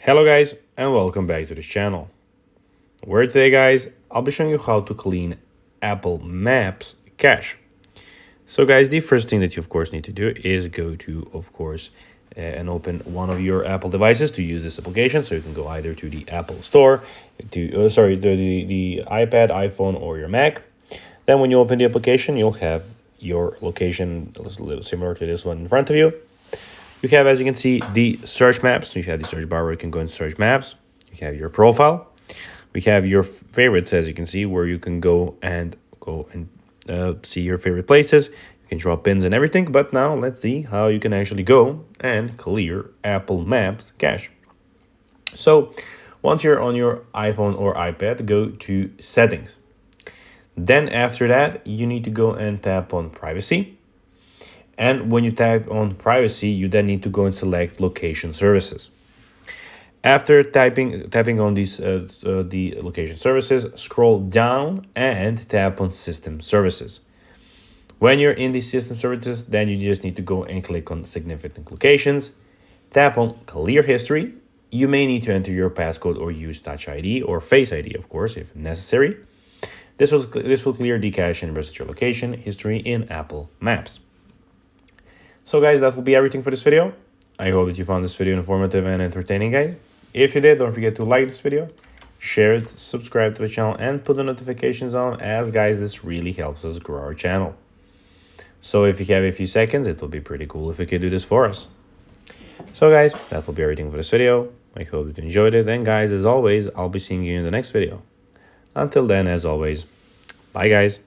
Hello guys and welcome back to this channel, where today guys I'll be showing you how to clean Apple Maps cache. So guys, the first thing that you of course need to do is go to and open one of your Apple devices to use this application. So you can go either to the Apple Store, the iPad, iPhone, or your Mac. Then when you open the application, you'll have your location a little similar to this one in front of you. You have, as you can see, the search maps. So you have the search bar where you can go and search maps. You have your profile. We have your favorites, as you can see, where you can go and see your favorite places. You can draw pins and everything. But now let's see how you can actually go and clear Apple Maps cache. So once you're on your iPhone or iPad, go to Settings. Then after that, you need to go and tap on Privacy. And when you tap on Privacy, you then need to go and select Location Services. After tapping on the location services, scroll down and tap on System Services. When you're in the System Services, then you just need to go and click on Significant Locations. Tap on Clear History. You may need to enter your passcode or use Touch ID or Face ID, of course, if necessary. This will clear the cache and rest your location history in Apple Maps. So guys, that will be everything for this video. I hope that you found this video informative and entertaining, guys. If you did, don't forget to like this video, share it, subscribe to the channel, and put the notifications on, as guys, this really helps us grow our channel. So if you have a few seconds, it will be pretty cool if you could do this for us. So guys, that will be everything for this video. I hope that you enjoyed it. And guys, as always, I'll be seeing you in the next video. Until then, as always, bye guys.